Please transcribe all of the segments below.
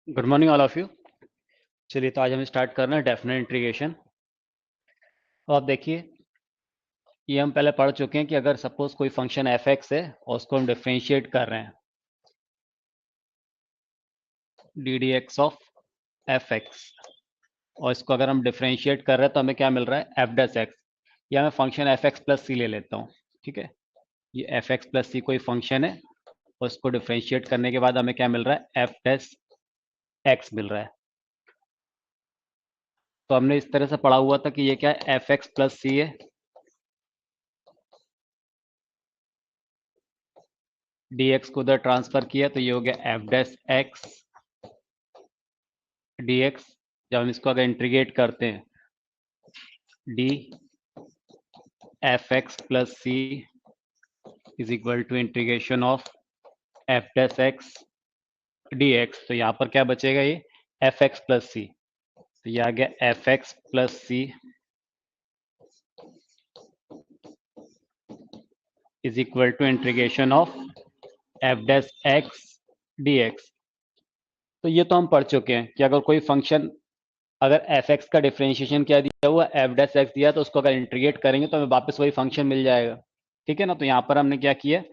Good morning all of you. चलिए तो आज हम स्टार्ट कर रहे हैं डेफिनेट इंटीग्रेशन। तो आप देखिए, ये हम पहले पढ़ चुके हैं कि अगर सपोज कोई फंक्शन एफ एक्स है और उसको हम डिफ्रेंशिएट कर रहे हैं D D x of F x, और इसको अगर हम डिफ्रेंशिएट कर रहे हैं तो हमें क्या मिल रहा है एफ डैश एक्स, या मैं फंक्शन एफ एक्स प्लस सी ले लेता हूँ। ठीक है, ये एफ एक्स प्लस सी कोई फंक्शन है और इसको डिफ्रेंशिएट करने के बाद हमें क्या मिल रहा है एफ डैश एक्स मिल रहा है। तो हमने इस तरह से पढ़ा हुआ था कि ये क्या है एफ एक्स प्लस सी है, डी एक्स को उधर ट्रांसफर किया तो ये हो गया f dash x d x. जब हम इसको अगर इंटीग्रेट करते हैं d f x plus c is equal to integration of f dash x d x, तो यहाँ पर क्या बचेगा ये एफ एक्स प्लस सी, तो ये आ गया f x plus c is equal to integration of f dash x d x. तो ये तो हम पढ़ चुके हैं कि अगर कोई फंक्शन अगर एफ एक्स का डिफरेंशिएशन क्या दिया हुआ एफ डैश एक्स दिया तो उसको अगर इंटीग्रेट करेंगे तो हमें वापस वही फंक्शन मिल जाएगा। ठीक है ना, तो यहाँ पर हमने क्या किया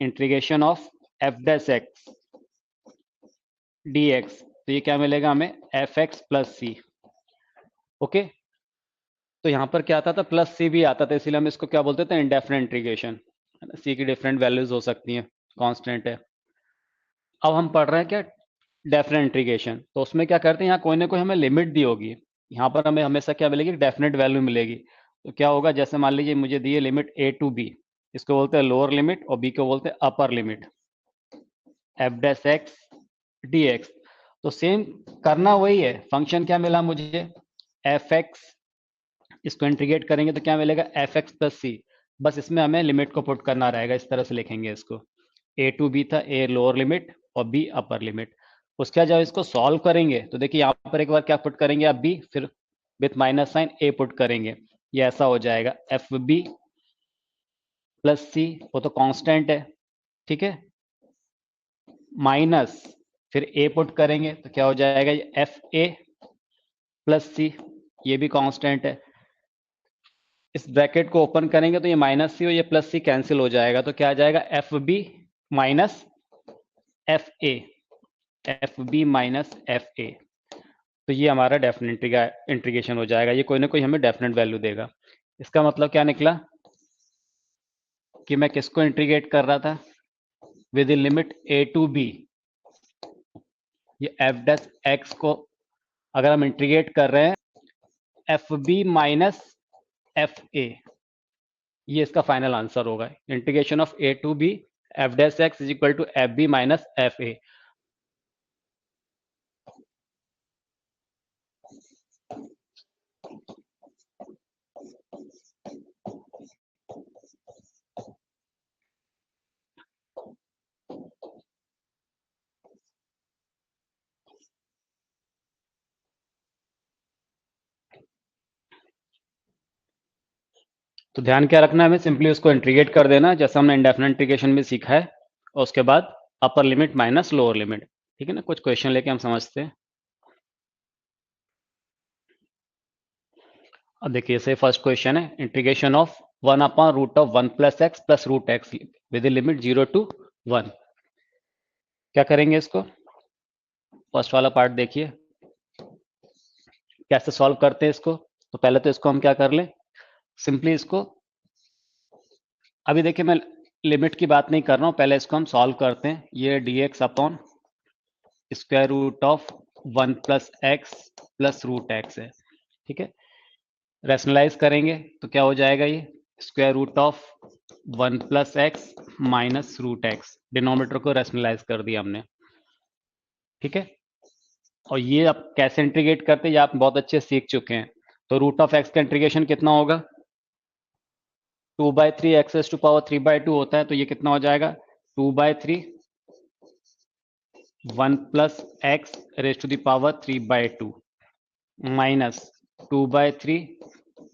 integration of f dash x d x, तो ये क्या मिलेगा हमें एफ एक्स प्लस सी। ओके, तो यहाँ पर क्या आता था प्लस सी भी आता था, इसलिए हम इसको क्या बोलते थे इंडेफिनेट इंटीग्रेशन। सी की डिफरेंट वैल्यूज हो सकती हैं, कांस्टेंट है। अब हम पढ़ रहे हैं क्या डेफिनेट इंटीग्रेशन, तो उसमें क्या करते हैं यहाँ कोई ना कोई हमें लिमिट दी होगी, यहाँ पर हमें हमेशा क्या मिलेगी डेफिनेट वैल्यू मिलेगी। तो क्या होगा जैसे मान लीजिए मुझे दी है लिमिट ए टू बी, इसको बोलते हैं लोअर लिमिट और बी को बोलते हैं upper limit F dash x d x. तो सेम करना वही है, फंक्शन क्या मिला मुझे एफ एक्स, इसको इंटीग्रेट करेंगे तो क्या मिलेगा एफ एक्स प्लस सी, बस इसमें हमें लिमिट को पुट करना रहेगा, इस तरह से लिखेंगे इसको ए टू बी था, ए लोअर लिमिट और बी अपर लिमिट। उसके बाद जब इसको सॉल्व करेंगे तो देखिए यहाँ पर एक बार क्या पुट करेंगे आप बी, फिर with minus sign a put करेंगे, ये ऐसा हो जाएगा एफ बी प्लस सी, वो तो कांस्टेंट है। ठीक है, माइनस फिर ए पुट करेंगे तो क्या हो जाएगा ये एफ ए प्लस सी, ये भी कांस्टेंट है। इस ब्रैकेट को ओपन करेंगे तो ये माइनस सी और ये प्लस सी कैंसिल हो जाएगा, तो क्या आ जाएगा f b minus f a, f b minus f a. तो ये हमारा डेफिनेट इंटीग्रेशन हो जाएगा, ये कोई ना कोई हमें डेफिनेट वैल्यू देगा। इसका मतलब क्या निकला कि मैं किसको इंटीग्रेट कर रहा था with in limit a to b, ये एफ डैश एक्स को अगर हम इंटीग्रेट कर रहे हैं f b minus f a, ये इसका फाइनल आंसर होगा integration of a to b f dash x is equal to f b minus f a. तो ध्यान क्या रखना है हमें, सिंपली उसको इंटीग्रेट कर देना जैसा हमने इंडेफिनेट इंटीग्रेशन में सीखा है, और उसके बाद upper limit minus lower limit. ठीक है ना, कुछ क्वेश्चन लेके हम समझते हैं। अब देखिए से फर्स्ट क्वेश्चन है integration of one upon root of one plus x plus root x with in limit 0 to 1। क्या करेंगे इसको, फर्स्ट वाला पार्ट देखिए कैसे सॉल्व करते हैं इसको। तो पहले तो इसको हम क्या कर लें, सिंपली इसको, अभी देखिए मैं लिमिट की बात नहीं कर रहा हूं, पहले इसको हम सॉल्व करते हैं। ये d x upon square root of one plus x plus root x है। ठीक है, रैशनलाइज करेंगे तो क्या हो जाएगा ये square root of one plus x minus root x, denominator को रैशनलाइज कर दिया हमने। ठीक है, और ये अब कैसे इंटीग्रेट करते हैं ये आप बहुत अच्छे सीख चुके हैं। तो रूट ऑफ एक्स का इंटीग्रेशन कितना होगा 2/3 एक्स रेज टू पावर 3/2 होता है, तो ये कितना हो जाएगा 2/3 1 plus x raise to the power 3/2 minus 2/3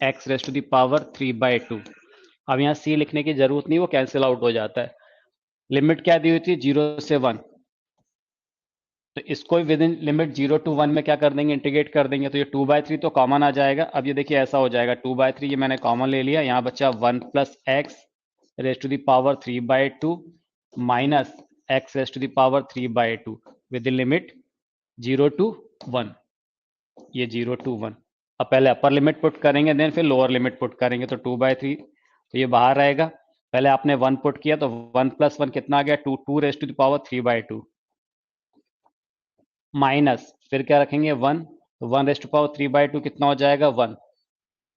x raise to the power 3/2। अब यहाँ सी लिखने की जरूरत नहीं, वो कैंसिल आउट हो जाता है। लिमिट क्या दी हुई थी 0 से 1, तो इसको विद इन लिमिट 0 to 1 में क्या कर देंगे, इंटीग्रेट कर देंगे। तो ये 2/3 तो कॉमन आ जाएगा। अब ये देखिए ऐसा हो जाएगा, 2/3 ये मैंने कॉमन ले लिया, यहाँ बचा 1 + x raise to the power 3/2 minus x raise to the power 3/2 with in limit 0 to 1। ये 0 to 1। अब पहले अपर लिमिट पुट करेंगे, देन फिर लोअर लिमिट पुट करेंगे। तो 2/3 तो ये बाहर रहेगा। पहले आपने 1 पुट किया तो 1 + 1 कितना आ गया, 2, 2 raise to the power 3/2 minus फिर क्या रखेंगे 1, तो 1 रेज टू पावर 3/2 कितना हो जाएगा 1।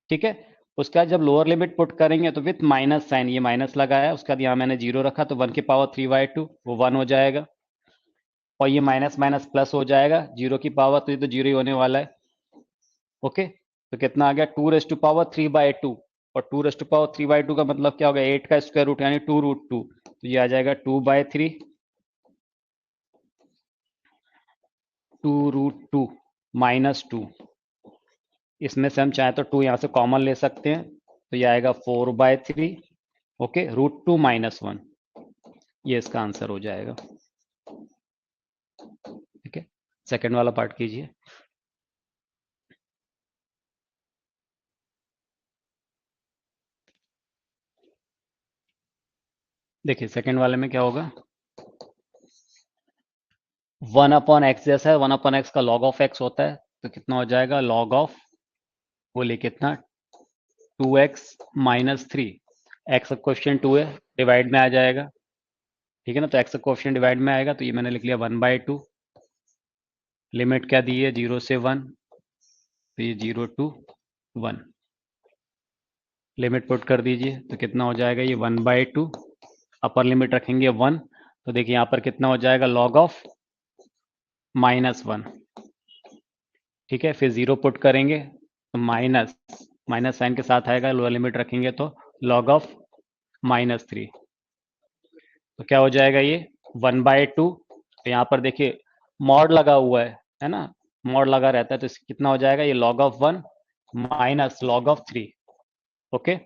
ठीक है। उसके बाद जब लोअर लिमिट पुट करेंगे तो विथ माइनस साइन, ये माइनस लगाया, उसके बाद यहाँ मैंने 0 रखा तो 1 की पावर 3/2 वो 1 हो जाएगा, और ये माइनस माइनस प्लस हो जाएगा 0 की पावर, तो ये तो 0 ही होने वाला है। ओके, तो कितना आ गया 2 रेज टू पावर 3/2, और 2 रेज टू पावर 3/2 का मतलब क्या होगा, 8 का स्क्वायर रूट यानी 2√2, तो ये आ जाएगा 2/3 2√2 -2। इसमें से हम चाहे तो 2 यहाँ से कॉमन ले सकते हैं, तो ये आएगा 4/3। ओके, √2 - 1, ये इसका आंसर हो जाएगा। ठीक है, सेकेंड वाला पार्ट कीजिए। देखिए सेकेंड वाले में क्या होगा, 1/x जैसा है, 1/x का log ऑफ x होता है, तो कितना हो जाएगा log ऑफ, बोलिए कितना, 2x - 3। x का कोएफिशिएंट 2 है, डिवाइड में आ जाएगा। ठीक है ना, तो x का कोएफिशिएंट डिवाइड में आएगा, तो ये मैंने लिख लिया 1/2। लिमिट क्या दी है 0 से 1, तो ये 0 to 1। लिमिट पुट कर दीजिए, तो कितना हो जाएगा ये 1/2। अपर लिमिट रखेंगे 1, तो देखिए यहाँ पर कितना हो जाएगा log ऑफ -1। ठीक है, फिर 0 पुट करेंगे तो माइनस माइनस साइन के साथ आएगा, लोअर लिमिट रखेंगे तो log ऑफ -3। तो क्या हो जाएगा ये 1/2। तो यहाँ पर देखिए मॉड लगा हुआ है ना, मॉड लगा रहता है, तो कितना हो जाएगा ये log of 1 minus log of 3। Okay,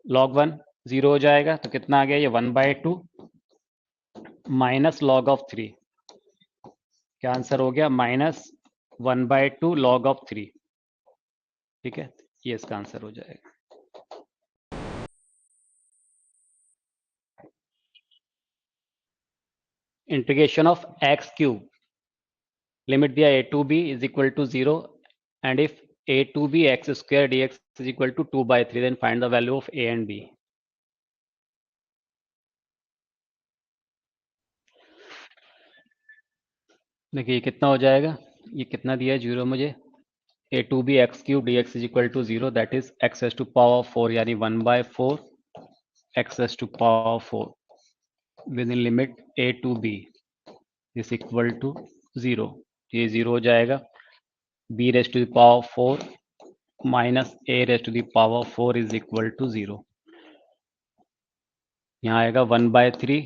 log 1 0 हो जाएगा, तो कितना आ गया ये 1/2 माइनस log ऑफ 3। क्या आंसर हो गया, -1/2 log ऑफ 3। ठीक है, ये इसका आंसर हो जाएगा। इंटीग्रेशन ऑफ x³ लिमिट दिया a to b is equal to 0 and if a to b x² dx is equal to 2/3 then find the value of a and b। देखिए ये कितना हो जाएगा, ये कितना दिया है 0 मुझे, a to b x³ dx is equal to 0 that is x raise to power 4 यानी 1/4 x raise to power 4 with in limit a to b is equal to 0। ये 0 हो जाएगा, b raise to power 4 minus a raise to power 4 is equal to 0। यहाँ आएगा 1/3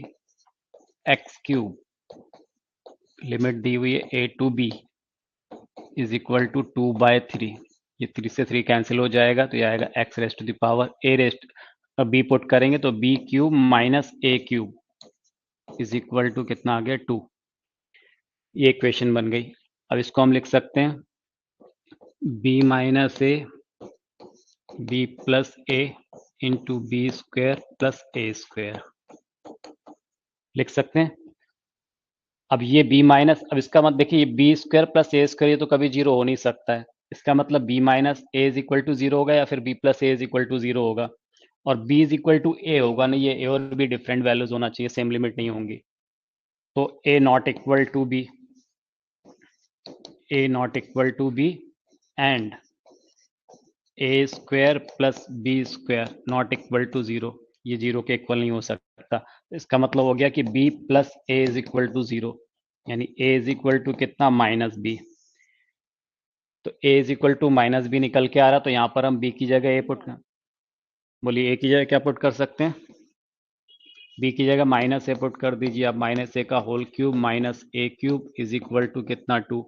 x³ limit दी हुई है a to b is equal to 2/3। ये 3 से 3 cancel हो जाएगा, तो ये आएगा x raise to power a raise, अब b पुट करेंगे तो b³ minus a³ is equal to कितना आ गया 2। ये इक्वेशन बन गई। अब इसको हम लिख सकते हैं b minus a b plus a into b square plus a square लिख सकते हैं। अब ये b माइनस, अब इसका मतलब देखिए ये B square plus A square, ये तो कभी 0 हो नहीं सकता है। इसका मतलब b minus a is equal to 0 होगा, या फिर b plus a is equal to 0 होगा, और b is equal to a होगा नहीं, ये a और b डिफरेंट वैल्यूज होना चाहिए, सेम लिमिट नहीं होंगी। तो a not equal to b, a not equal to b and a square plus b square not equal to 0, ये 0 के इक्वल नहीं हो सकता। इसका मतलब हो गया कि b plus a is equal to 0, यानी a इज इक्वल टू कितना -b। तो a is equal to -b निकल के आ रहा, तो यहाँ पर हम b की जगह a पुट कर, बोलिए a की जगह क्या पुट कर सकते हैं, b की जगह -a पुट कर दीजिए आप, -a का whole cube minus a³ is equal to कितना 2।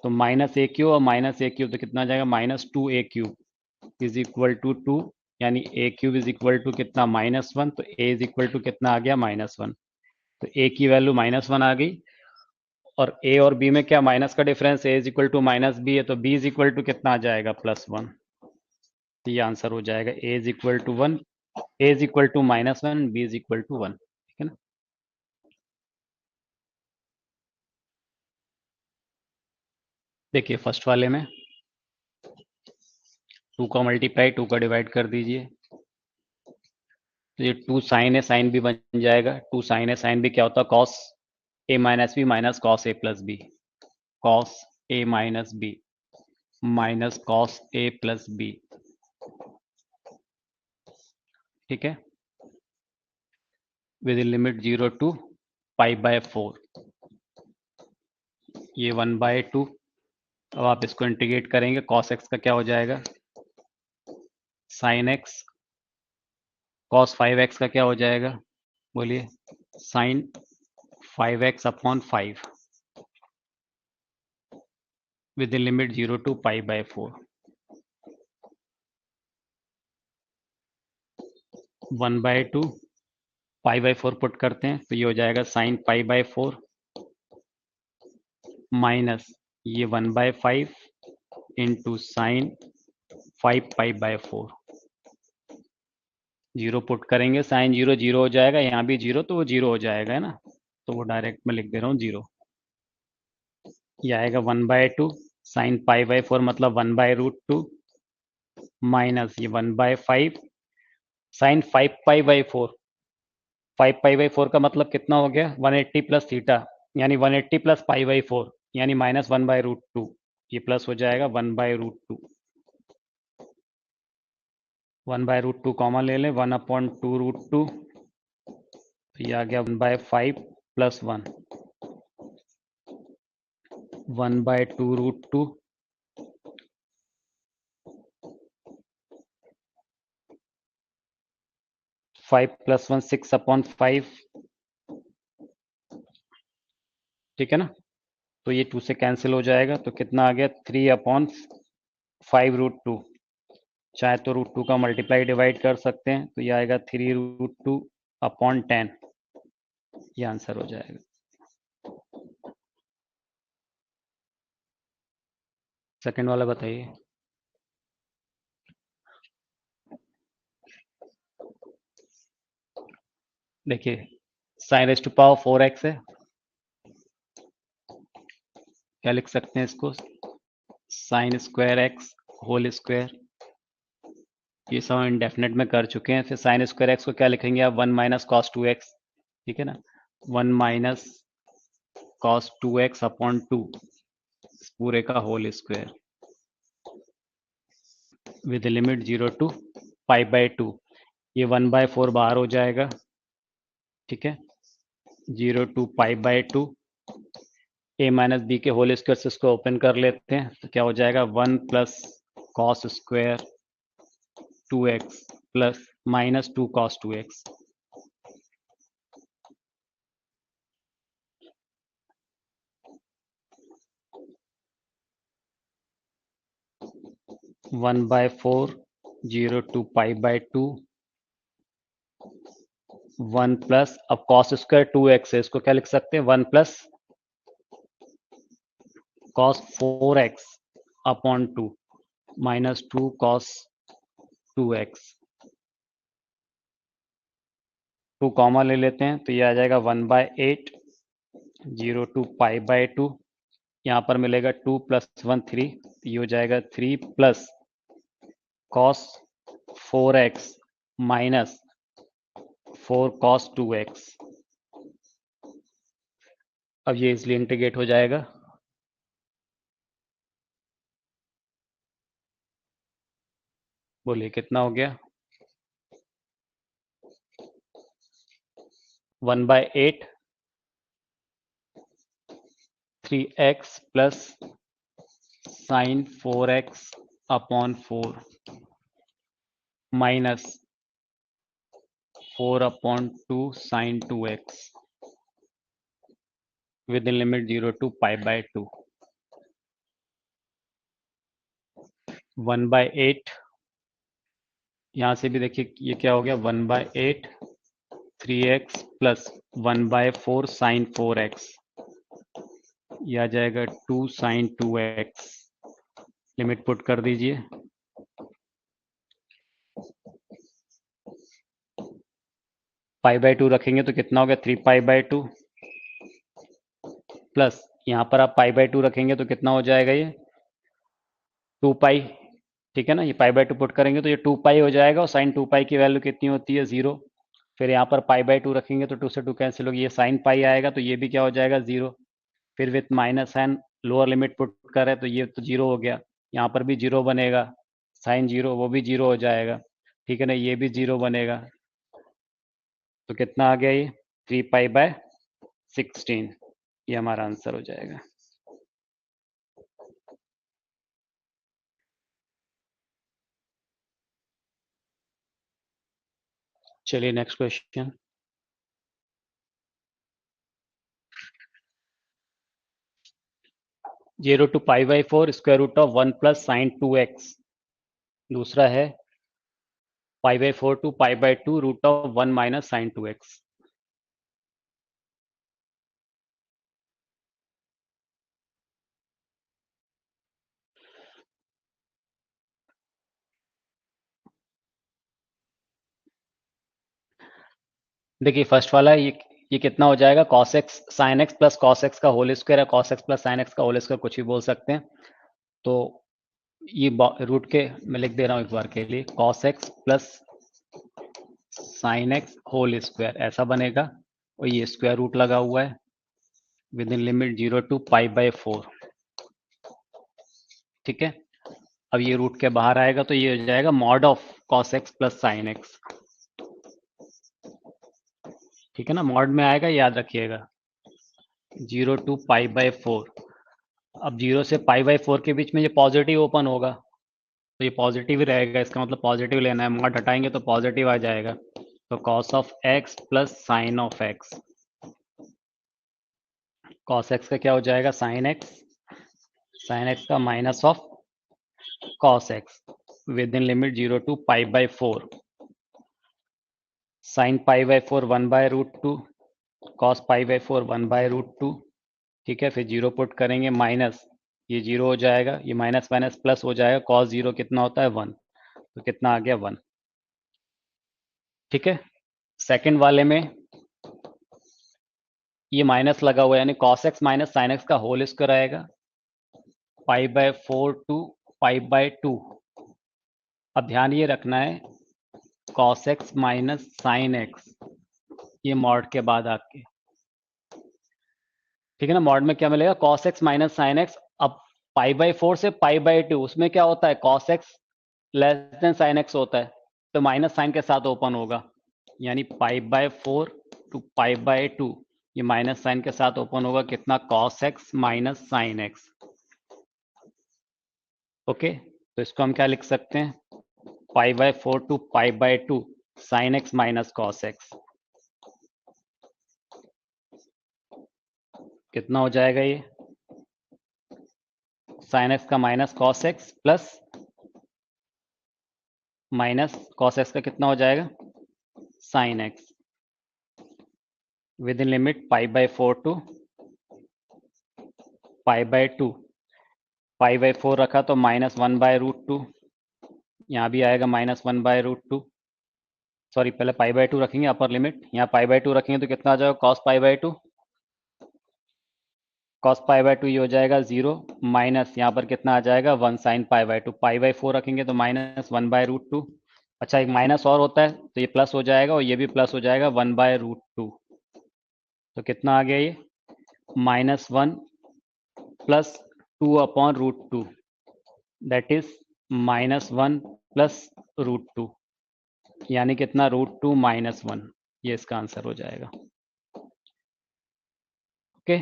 तो -a³ और -a³ तो कितना आ जाएगा -2a³ इज इक्वल टू 2, यानी a³ इज इक्वल टू कितना -1, तो a इज इक्वल टू कितना आ गया -1। तो a की वैल्यू -1 आ गई, और ए और बी में क्या माइनस का difference, a is equal to minus b है, तो बी इज इक्वल टू कितना आ जाएगा, +1। तो ये आंसर हो जाएगा A is equal to 1, A is equal to -1, B is equal to 1। ठीक है ना। देखिए फर्स्ट वाले में 2 का मल्टीप्लाई 2 का डिवाइड कर दीजिए, तो ये 2 साइन है, साइन भी बन जाएगा। 2 साइन है, साइन भी क्या होता है, cos A minus B minus cos A plus B, cos A minus B minus cos A plus B. ठीक है, विद लिमिट 0 टू π/4, ये 1/2। अब आप इसको इंटीग्रेट करेंगे, कॉस एक्स का क्या हो जाएगा, साइन एक्स, कॉस 5x का क्या हो जाएगा, बोलिए, sine 5x/5 with limit 0 to π/4। 1/2 π/4 put करते हैं तो ये हो जाएगा साइन π/4 माइनस ये 1/5 इंटू साइन 5π/4। 0 पुट करेंगे, साइन 0 0 हो जाएगा, यहाँ भी 0 तो वो 0 हो जाएगा, है ना। तो वो डायरेक्ट मैं लिख दे रहा हूँ 0। ये आएगा 1/2 साइन π/4 मतलब 1/√2 माइनस ये 1/5 साइन 5π/4। 5π/4 का मतलब कितना हो गया, 180 प्लस थीटा, यानी 180 प्लस π/4 यानी -1/√2। ये प्लस हो जाएगा 1/√2। 1/√2 कॉमन ले लें, 1/2√2, तो ये आ गया 1/5 प्लस 1, 1/2√2 5 प्लस 1 6/5। ठीक है ना। तो ये 2 से कैंसिल हो जाएगा, तो कितना आ गया, 3/5√2। चाहे तो √2 का मल्टीप्लाई डिवाइड कर सकते हैं, तो ये आएगा 3√2/10। ये आंसर हो जाएगा। सेकंड वाला बताइए। देखिए sign raise to power 4x है, क्या लिख सकते हैं इसको, sine square x whole square. ये सब हम इंडेफिनेट में कर चुके हैं। फिर साइन स्क्वायर एक्स को क्या लिखेंगे आप, 1 माइनस कॉस 2x। ठीक है ना, 1 माइनस कॉस 2x/2 पूरे का whole square with limit 0 to π/2। ये 1/4 बाहर हो जाएगा। ठीक है, 0 टू π/2, a माइनस बी के होल स्क्वायर से इसको ओपन कर लेते हैं, तो क्या हो जाएगा, 1 plus cos square 2x plus -2 cos 2x। 1/4 0 to π/2 1 plus, अब कॉस स्क्वायर 2x है, इसको क्या लिख सकते हैं, 1 plus cos 4x/2 -2 cos 2x। 2 comma ले लेते हैं, तो ये आ जाएगा 1/8 0 टू π/2। यहाँ पर मिलेगा 2 प्लस 1 3, ये हो जाएगा 3 plus cos 4x minus 4 cos 2x। अब ये इसलिए इंटीग्रेट हो जाएगा, बोलिए कितना हो गया, 1/8 3x plus sine 4x/4 minus 4/2 sine 2x with in limit 0 to π/2। 1/8, यहाँ से भी देखिए ये क्या हो गया, 1/8 3x प्लस 1/4 साइन 4x ये आ जाएगा 2 sin 2x। लिमिट पुट कर दीजिए। पाई बाई 2 रखेंगे तो कितना हो गया 3 पाई बाई 2 प्लस यहाँ पर आप पाई बाई 2 रखेंगे तो कितना हो जाएगा ये 2 पाई। ठीक है ना, ये पाई बाई 2 पुट करेंगे तो ये 2 पाई हो जाएगा और साइन 2 पाई की वैल्यू कितनी होती है 0। फिर यहाँ पर पाई बाई 2 रखेंगे तो 2 से 2 कैंसिल होगी, ये साइन पाई आएगा तो ये भी क्या हो जाएगा 0। फिर with minus sign lower limit put करें तो ये तो 0 हो गया, यहाँ पर भी 0 बनेगा, साइन 0 वो भी 0 हो जाएगा। ठीक है ना, ये भी 0 बनेगा। तो कितना आ गया ये 3 पाई बाय 16, ये हमारा आंसर हो जाएगा। चलिए next question. Zero to pi by 4 square root of 1 plus sine 2x। दूसरा है pi by 4 to pi by 2 root of 1 minus sine 2x। देखिए फर्स्ट वाला ये कितना हो जाएगा cos x sin x plus cos x का होल स्क्वायर है, cos x plus sin x का होल स्क्वायर कुछ भी बोल सकते हैं। तो ये रूट के मैं लिख दे रहा हूँ एक बार के लिए, cos x plus sin x whole square ऐसा बनेगा और ये स्क्वायर रूट लगा हुआ है with in limit 0 to pi by 4। ठीक है, अब ये रूट के बाहर आएगा तो ये हो जाएगा mod of cos x plus sin x। ठीक है ना, मॉड में आएगा याद रखिएगा 0 टू पाई बाई 4। अब 0 से पाई बाई 4 के बीच में ये पॉजिटिव ओपन होगा तो ये पॉजिटिव ही रहेगा, इसका मतलब पॉजिटिव लेना है, मॉड हटाएंगे तो पॉजिटिव आ जाएगा। तो cos of x plus sign of x, cos x का क्या हो जाएगा sin x का minus of cos x with in limit 0 to pi by 4। Sine pi by 4 1 by root 2, cos pi by 4 1 by root 2। ठीक है, फिर 0 put करेंगे minus, ये 0 हो जाएगा, ये माइनस माइनस प्लस हो जाएगा, cos 0 कितना होता है 1, तो कितना आ गया 1। ठीक है, सेकंड वाले में ये माइनस लगा हुआ है यानी cos x minus sine x का होल स्क्वायर आएगा pi by 4 to pi by 2। अब ध्यान ये रखना है cos x minus sine x, ये मॉड के बाद आपके। ठीक है ना, मॉड में क्या मिलेगा cos x minus sine x। अब पाई बाई 4 से पाई बाई 2 उसमें क्या होता है cos x less than sine x होता है, तो माइनस साइन के साथ ओपन होगा, यानी pi by 4 to pi by 2 ये माइनस साइन के साथ ओपन होगा, कितना cos x minus sine x। Okay, तो इसको हम क्या लिख सकते हैं pi by 4 to pi by 2 sine x minus cos x। कितना हो जाएगा ये साइन x का minus cos x plus minus cos x का कितना हो जाएगा sine x with in limit pi by 4 to pi by 2। Pi by 4 रखा तो माइनस 1 बाय रूट 2, यहाँ भी आएगा माइनस 1 बाय रूट 2। सॉरी पहले पाई बाई 2 रखेंगे अपर लिमिट, यहाँ पाई बाई 2 रखेंगे तो कितना आ जाएगा cos pi by 2, cos pi by 2 ये हो जाएगा 0 माइनस यहाँ पर कितना आ जाएगा 1 sign pi by 2। Pi by 4 रखेंगे तो माइनस 1 बाय रूट 2। अच्छा एक माइनस और होता है तो ये प्लस हो जाएगा और ये भी प्लस हो जाएगा 1 बाय रूट 2। तो कितना आ गया ये minus 1 plus 2 upon root 2 that is minus 1 plus root 2, यानी कितना रूट 2 माइनस 1, ये इसका आंसर हो जाएगा। ओके,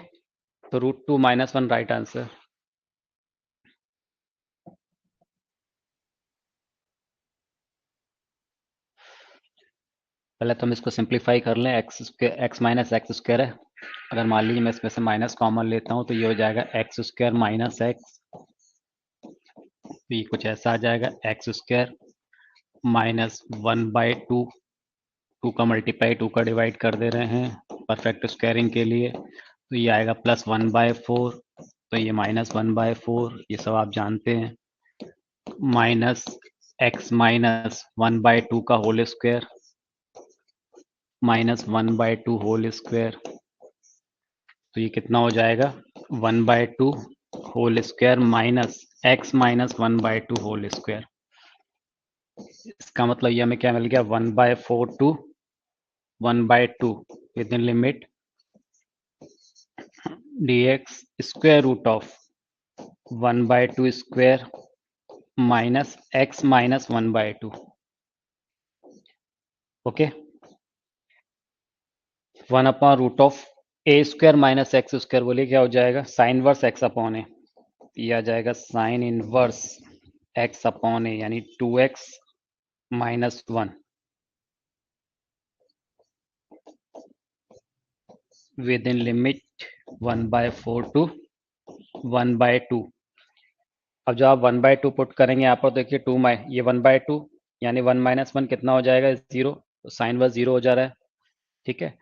तो रूट 2 माइनस 1 राइट आंसर। पहले तो हम इसको सिंप्लीफाई कर लें, एक्स माइनस एक्स स्क्वायर है, अगर मान लीजिए मैं इसमें से माइनस कॉमन लेता हूँ तो ये हो जाएगा एक्स स्क्वायर माइनस एक्स, तो ये कुछ ऐसा आ जाएगा एक्स स्क्वायर माइनस 1 बाई 2, 2 का मल्टीप्लाई 2 का डिवाइड कर दे रहे हैं परफेक्ट स्क्वायरिंग के लिए, तो ये आएगा प्लस 1 बाय 4 तो ये -1/4 ये सब आप जानते हैं, माइनस x -1/2 का होल स्क्वायर -1/2 होल स्क्वायर, तो ये कितना हो जाएगा 1/2 whole square minus x -1/2 whole square. इसका मतलब ये हमें क्या मिल गया 1/4 to 1/2 with in limit dx square root of 1/2 square minus x -1/2। Okay, 1/रूट of A square minus X square, बोलिए क्या हो जाएगा sine inverse x upon A, ये आ जाएगा sine inverse x upon A यानी 2x -1 with in limit 1/4 to 1/2। अब जब आप 1/2 पुट करेंगे यहाँ पर, देखिए ये 1/2 यानी 1 - 1 कितना हो जाएगा 0, तो साइन वर्स 0 हो जा रहा है, ठीक है।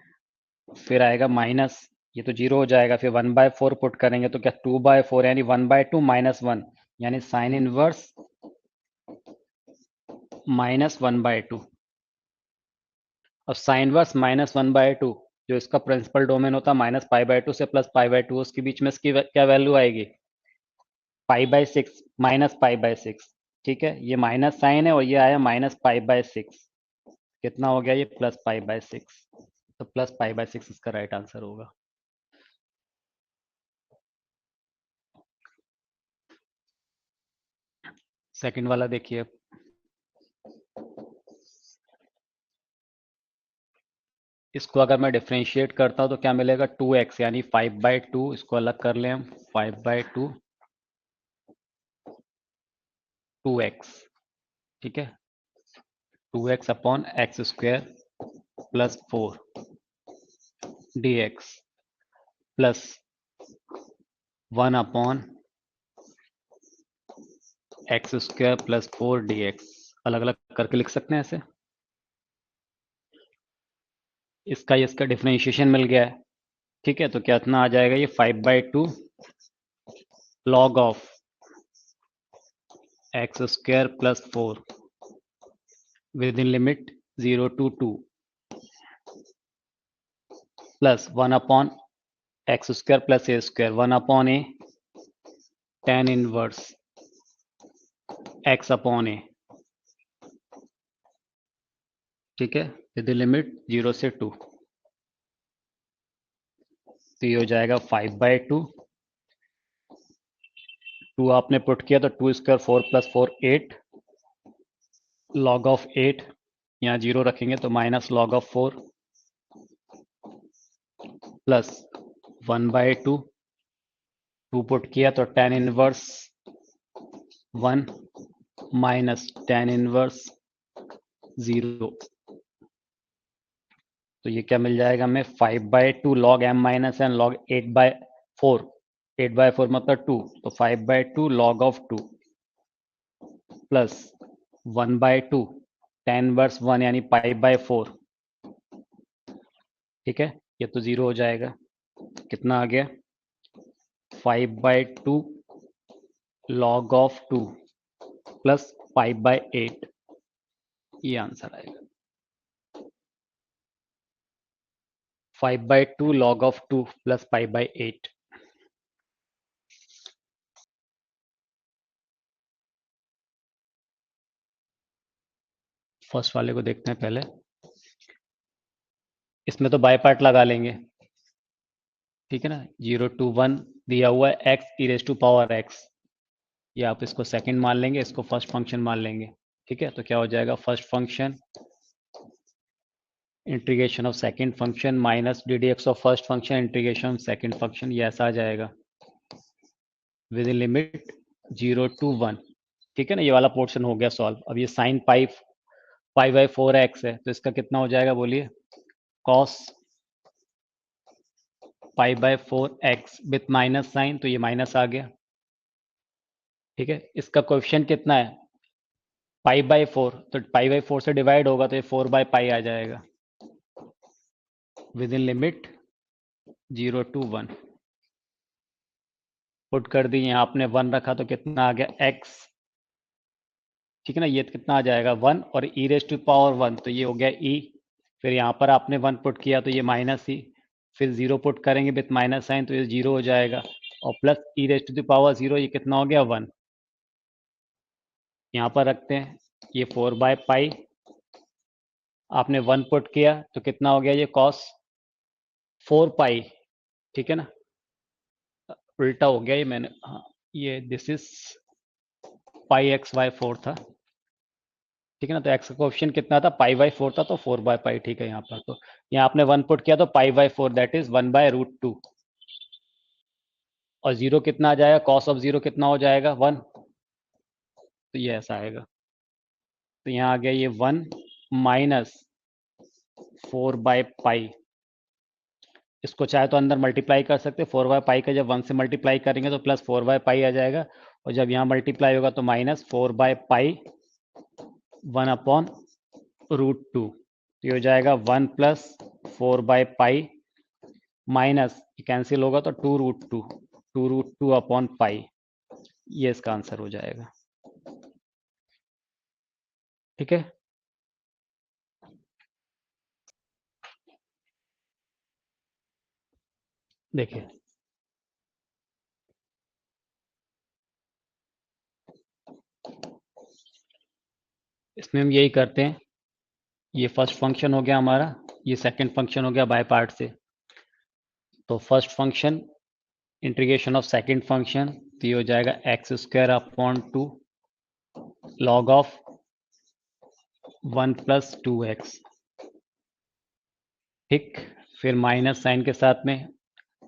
फिर आएगा माइनस, ये तो 0 हो जाएगा, फिर 1/4 पुट करेंगे तो क्या 2/4 यानी 1/2 -1 यानी साइन इनवर्स -1/2। अब साइन वर्स -1/2 जो इसका प्रिंसिपल डोमेन होता है -π/2 से +π/2, उसके बीच में इसकी क्या वैल्यू आएगी π/6 -π/6, ठीक है। ये माइनस साइन है और ये आया -π/6, कितना हो गया ये +π/6, तो +π/6 इसका राइट आंसर होगा। सेकंड वाला देखिए, इसको अगर मैं डिफरेंशिएट करता हूं तो क्या मिलेगा 2x यानी 5/2, इसको अलग कर लें हम 5/2 2x, ठीक है, 2x upon X square plus 4 dx plus 1 upon X square plus 4 dx, अलग अलग करके लिख सकते हैं ऐसे। इसका डिफरेंशिएशन मिल गया है, ठीक है, तो क्या इतना आ जाएगा ये 5/2 log of X square plus 4 with in limit 0 to 2 plus 1 upon X square plus A square 1 upon A tan inverse x upon A, ठीक है, विद इन लिमिट 0 से 2, तो ये हो जाएगा 5/2, 2 आपने पुट किया तो 2 स्क्वायर 4 + 4 8 लॉग ऑफ 8, यहाँ 0 रखेंगे तो minus log of 4 plus 1/2, 2 put किया तो tan inverse 1 minus tan inverse 0, तो ये क्या मिल जाएगा हमें 5/2 log m minus n log 8/4, 8/4 मतलब 2, तो 5/2 log of 2 plus 1/2 tan inverse 1 यानी π/4, ठीक है, ये तो 0 हो जाएगा, कितना आ गया 5/2 लॉग ऑफ 2 प्लस π/8, ये आंसर आएगा 5/2 log of 2 प्लस π/8। फर्स्ट वाले को देखते हैं पहले, इसमें तो बाय पार्ट लगा लेंगे, ठीक है ना, 0 to 1 दिया हुआ है x e⁻x, ये आप इसको सेकंड मान लेंगे, इसको फर्स्ट फंक्शन मान लेंगे, ठीक है, तो क्या हो जाएगा first function integration of second function minus ddx of first function integration of second function, ये ऐसा आ जाएगा विद इन लिमिट 0 to 1, ठीक है ना, ये वाला पोर्शन हो गया सॉल्व। अब ये साइन π/4x है, तो इसका कितना हो जाएगा बोलिए cos π/4x with minus sign, तो ये माइनस आ गया, ठीक है, इसका कोएफिशिएंट कितना है π/4, तो π/4 से डिवाइड होगा तो ये 4/π आ जाएगा with in limit 0 to 1। Put कर दी, यहाँ आपने 1 रखा तो कितना आ गया x, ठीक है ना। ये कितना आ जाएगा 1 और e रेज टू पावर 1 तो ये हो गया e। फिर यहाँ पर आपने 1 पुट किया तो ये माइनस e, फिर 0 पुट करेंगे विथ माइनस साइन तो ये 0 हो जाएगा, और plus e raise to power 0 ये कितना हो गया 1। यहाँ पर रखते हैं ये 4/पाई, आपने 1 पुट किया तो कितना हो गया ये cos 4 पाई, ठीक है ना। उल्टा हो गया ये मैंने, हाँ ये this is pi x by 4 था, ठीक है ना। तो एक्स का कोएफिशिएंट कितना था π/4 था, तो 4/पाई, ठीक है। यहाँ पर तो यहाँ आपने 1 पुट किया तो π/4 दैट इज 1/√2, और 0 कितना आ जाएगा, cos ऑफ 0 कितना हो जाएगा 1, तो ये ऐसा आएगा। तो यहाँ आ गया ये 1 माइनस 4/पाई, इसको चाहे तो अंदर मल्टीप्लाई कर सकते हैं, 4/पाई का जब 1 से मल्टीप्लाई करेंगे तो प्लस 4/पाई आ जाएगा, और जब यहाँ मल्टीप्लाई होगा तो माइनस 4/पाई 1/√2, तो ये हो जाएगा 1 प्लस 4/पाई माइनस कैंसिल होगा तो 2√2 ये इसका आंसर हो जाएगा, ठीक है। देखिए इसमें हम यही करते हैं, ये फर्स्ट फंक्शन हो गया हमारा, ये सेकंड फंक्शन हो गया बाय पार्ट से। तो first function integration of second function, तो ये हो जाएगा x² / 2 log ऑफ 1 + 2x, ठीक। फिर माइनस साइन के साथ में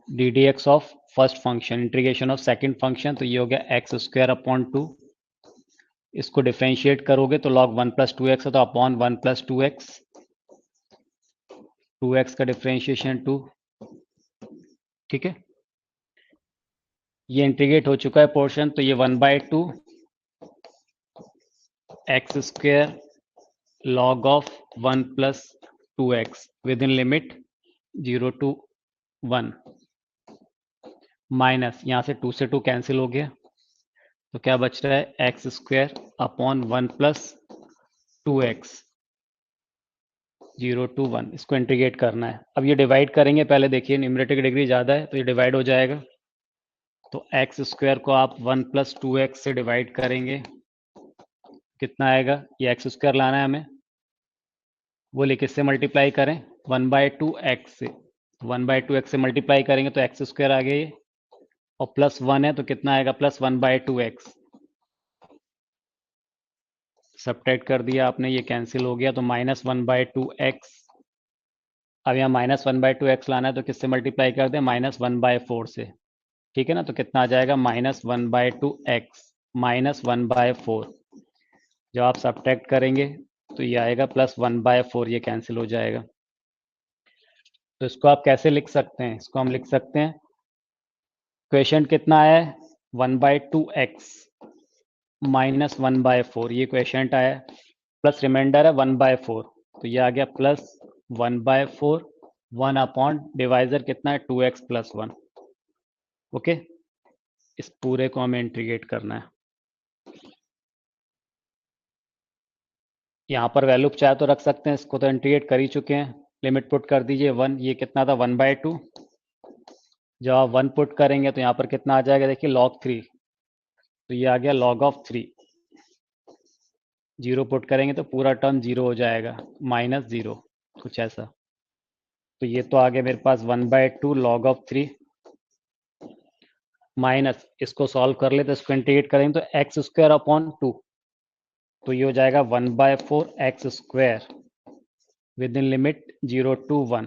ddx of first function integration of second function, तो ये हो गया x² / 2, इसको डिफरेंशिएट करोगे तो log 1 + 2x है तो अपॉन 1 + 2x, 2x का डिफरेंशिएशन 2, ठीक है। ये इंटीग्रेट हो चुका है पोर्शन, तो ये 1/2 x² log of 1 + 2x with in limit 0 to 1, minus यहाँ से 2 से 2 कैंसिल हो गया, तो क्या बच रहा है x² अपॉन 1 + 2x 0 to 1, इसको इंटीग्रेट करना है। अब ये डिवाइड करेंगे, पहले देखिए न्यूमरेटर की डिग्री ज़्यादा है तो ये डिवाइड हो जाएगा, तो x² को आप 1 + 2x से डिवाइड करेंगे, कितना आएगा, ये x² लाना है हमें, बोले किससे मल्टीप्लाई करें 1/2x से, 1/2x से मल्टीप्लाई करेंगे तो x² आ गया ये, और प्लस 1 है तो कितना आएगा प्लस 1/2x, सब्ट्रैक्ट कर दिया आपने, ये कैंसिल हो गया तो माइनस 1/2x। अब यहाँ माइनस 1/2x लाना है तो किससे मल्टीप्लाई कर दें, -1/4 से, ठीक है ना। तो कितना आ जाएगा -1/2x - 1/4, जब आप सब्ट्रैक्ट करेंगे तो ये आएगा +1/4, ये कैंसिल हो जाएगा। तो इसको आप कैसे लिख सकते हैं, इसको हम लिख सकते हैं, क्वेश्चन कितना है 1/2x - 1/4, ये क्वेश्चन आया, प्लस रिमाइंडर है 1/4, तो ये आ गया +1/4, 1 अपॉन डिवाइजर कितना है 2x + 1, ओके। इस पूरे को हमें इंटीग्रेट करना है, यहाँ पर वैल्यू चाहे तो रख सकते हैं, इसको तो इंटीग्रेट कर ही चुके हैं, लिमिट पुट कर दीजिए 1, ये कितना था 1/2, जब आप 1 पुट करेंगे तो यहाँ पर कितना आ जाएगा, देखिए log 3, तो ये आ गया log ऑफ 3, 0 पुट करेंगे तो पूरा टर्म 0 हो जाएगा, -0, कुछ ऐसा। तो ये तो आ गया मेरे पास 1/2 log ऑफ 3 माइनस, इसको सॉल्व कर ले तो इसको इंटीग्रेट करेंगे तो x² अपॉन 2, तो ये हो जाएगा 1/4 x² with in limit 0 to 1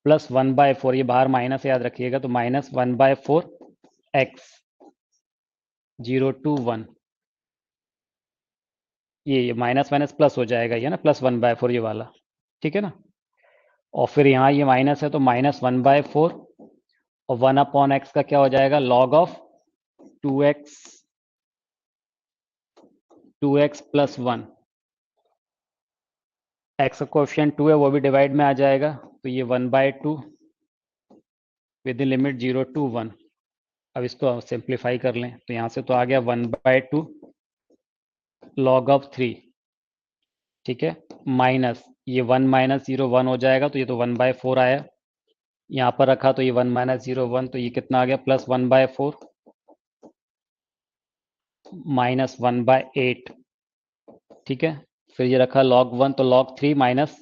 plus 1/4, ये बाहर माइनस याद रखिएगा, तो -1/4 x 0 to 1, ये माइनस माइनस प्लस हो जाएगा, ये ना +1/4 ये वाला, ठीक है ना। और फिर यहाँ ये माइनस है तो -1/4, और 1 अपॉन एक्स का क्या हो जाएगा log ऑफ 2x + 1, एक्स का कोएफिशिएंट 2 है वो भी डिवाइड में आ जाएगा, तो ये 1/2 विद इन लिमिट 0 to 1, अब इसको सिंप्लीफाई कर लें तो यहाँ से तो आ गया 1/2 log ऑफ 3, ठीक है, माइनस ये 1 माइनस 0 1 हो जाएगा, तो ये तो 1/4 आया, यहाँ पर रखा तो ये 1 माइनस 0 1, तो ये कितना आ गया प्लस 1/4 माइनस 1/8, ठीक है। फिर ये रखा log 1, तो log 3 माइनस,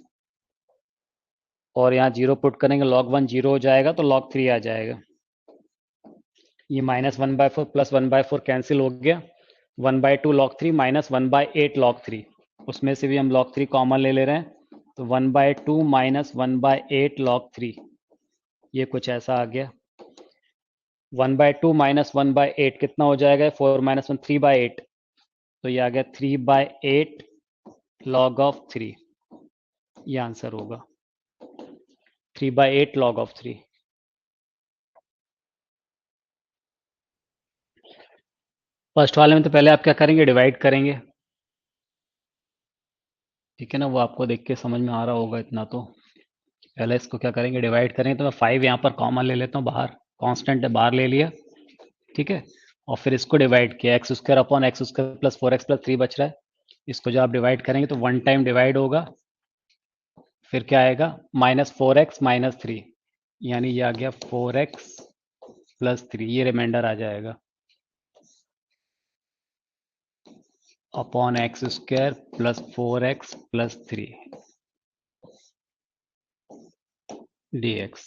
और यहाँ 0 पुट करेंगे, log 1 0 हो जाएगा तो log 3 आ जाएगा। ये माइनस 1/4 प्लस 1/4 कैंसिल हो गया, 1/2 log 3 माइनस 1/8 log 3, उसमें से भी हम log 3 कॉमन ले रहे हैं, तो 1/2 माइनस 1/8 log 3, ये कुछ ऐसा आ गया। 1/2 माइनस 1/8 कितना हो जाएगा, 4 माइनस 1 3/8, तो ये आ गया 3/8 log ऑफ 3, ये आंसर होगा 3/8 log ऑफ 3। फर्स्ट वाले में तो पहले आप क्या करेंगे, डिवाइड करेंगे, ठीक है ना, वो आपको देख के समझ में आ रहा होगा इतना तो। पहले इसको क्या करेंगे, डिवाइड करेंगे, तो मैं 5 यहाँ पर कॉमन ले लेता हूँ, बाहर कांस्टेंट है, बाहर ले लिया, ठीक है, और फिर इसको डिवाइड किया, x square upon X square plus 4x plus 3 बच रहा है, इसको जब आप डिवाइड करेंगे तो 1 टाइम डिवाइड होगा, फिर क्या आएगा माइनस 4x माइनस 3, यानी ये आ गया 4x प्लस 3, ये रिमाइंडर आ जाएगा upon X square plus 4x plus 3 dx,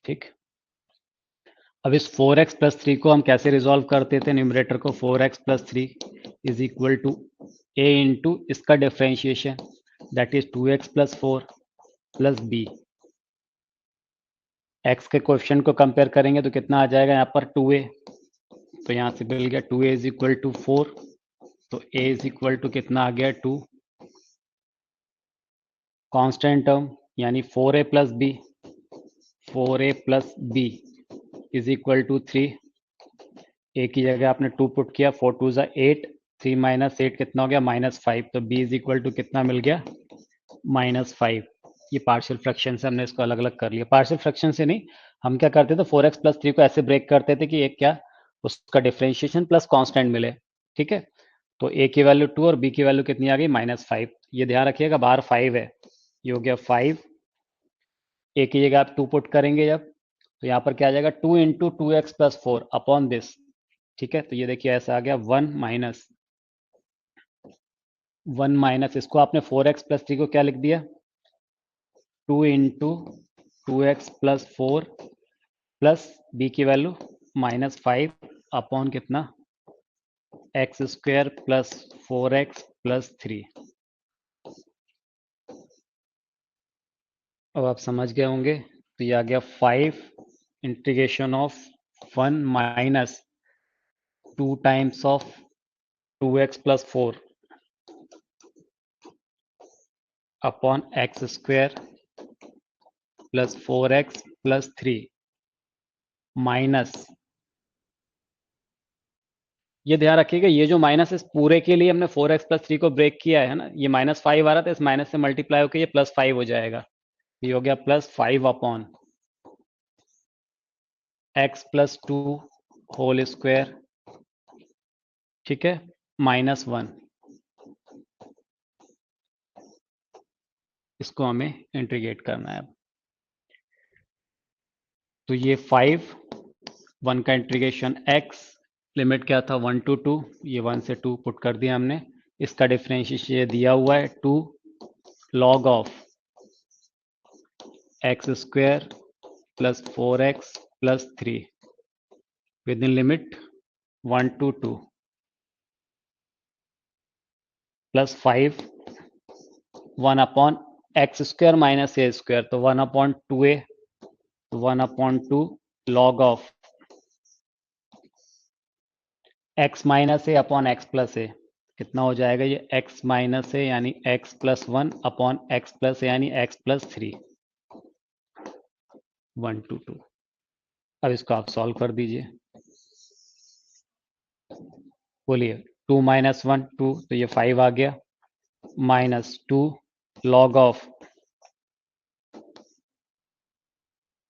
ठीक। अब इस 4x प्लस 3 को हम कैसे रिजॉल्व करते थे, न्यूमरेटर को 4x plus 3 is equal to a into इसका differentiation, that is 2x plus 4 plus b, x के कोएफिशिएंट को कंपेयर करेंगे तो कितना आ जाएगा यहाँ पर 2a, तो यहाँ से मिल गया 2a इज इक्वल टू 4, तो a इज इक्वल टू कितना आ गया 2, कांस्टेंट टर्म यानी 4a plus b, 4a plus b is equal to 3, a की जगह आपने 2 पुट किया, 4 2 ज़ा 8, 3 माइनस 8 कितना हो गया -5, तो b इज इक्वल टू कितना मिल गया -5। ये पार्शियल फ्रैक्शन से हमने इसको अलग अलग कर लिया, पार्शियल फ्रैक्शन से नहीं, हम क्या करते थे 4x प्लस 3 को ऐसे ब्रेक करते थे कि एक क्या उसका डिफरेंशिएशन प्लस कांस्टेंट मिले, ठीक है, तो a की वैल्यू 2 और b की वैल्यू कितनी आ गई -5, ये ध्यान रखिएगा, बाहर 5 है, ये हो गया 5, a की जगह आप 2 पुट करेंगे जब, तो यहाँ पर क्या आ जाएगा 2 into 2x plus 4 upon this, ठीक है, तो ये देखिए ऐसा आ गया 1 माइनस इसको आपने 4x प्लस 3 को क्या लिख दिया 2 into 2x plus 4 plus b की वैल्यू -5 अपॉन कितना x square plus 4x plus 3। अब आप समझ गए होंगे, तो ये आ गया 5 integration of 1 minus 2 times of 2x plus 4 upon X square plus 4x plus 3 minus, ये ध्यान रखिएगा ये जो माइनस इस पूरे के लिए हमने 4x प्लस 3 को ब्रेक किया है ना, ये -5 आ रहा था, इस माइनस से मल्टीप्लाई होकर ये +5 हो जाएगा, ये हो गया +5 upon x plus 2 whole square, ठीक है, -1, इसको हमें इंटीग्रेट करना है अब, तो ये 5 1 का इंटीग्रेशन x, लिमिट क्या था 1 to 2, ये 1 से 2 पुट कर दिया हमने, इसका डिफरेंशिएशन ये दिया हुआ है 2 log of X square plus 4x plus 3 with in limit 1 to 2 plus 5 1 upon X square minus A square, तो 1 upon 2a, 1 upon 2 log of x minus A upon X plus A, कितना हो जाएगा ये x minus A यानी x plus 1 upon X plus A यानी x plus 3, 1 to 2। अब इसको आप सॉल्व कर दीजिए, बोलिए 2 माइनस 1 2, तो ये 5 आ गया, -2 log ऑफ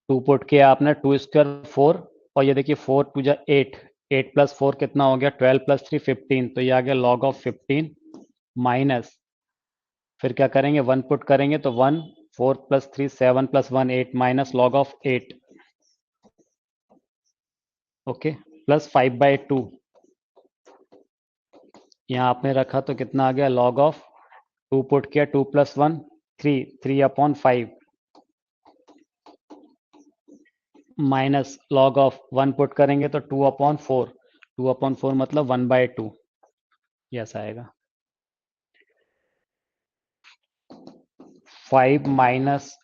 2 पुट किया आपने 2 स्क्वायर 4 और ये देखिए 4 टू जा 8, 8 प्लस 4 कितना हो गया, 12 प्लस 3 15, तो ये आ गया log ऑफ 15 माइनस, फिर क्या करेंगे 1 पुट करेंगे तो 1, 4 plus 3 7 plus 1 8 minus log of 8, okay, plus 5/2, यहाँ आपने रखा तो कितना आ गया log ऑफ 2 पुट किया, 2 plus 1 3, 3/5 minus log of 1 put करेंगे तो 2/4, 2/4 मतलब 1/2, यस आएगा। 5 minus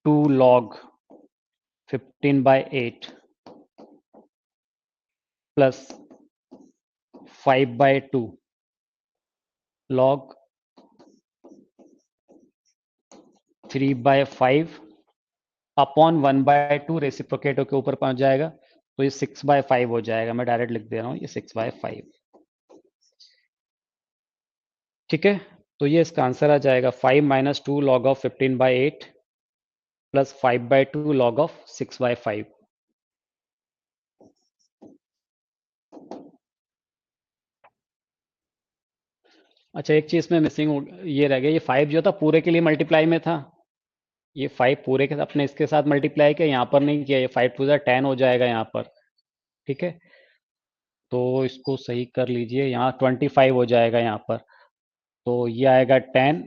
2 log 15/8 plus 5/2 log 3/5 upon 1/2, reciprocate होकर ऊपर पहुंच जाएगा तो ये 6/5 हो जाएगा। मैं डायरेक्ट लिख दे रहा हूं ये 6/5, ठीक है। तो ये इसका आंसर आ जाएगा 5 minus 2 log of 15/8 plus 5/2 log of 6/5। अच्छा, एक चीज में मिसिंग ये रह गया, ये 5 जो था पूरे के लिए मल्टीप्लाई में था, ये 5 पूरे के अपने इसके साथ मल्टीप्लाई किया, यहाँ पर नहीं किया, ये 5 टू 10 हो जाएगा यहाँ पर, ठीक है। तो इसको सही कर लीजिए, यहाँ 25 हो जाएगा यहाँ पर, तो ये आएगा 10,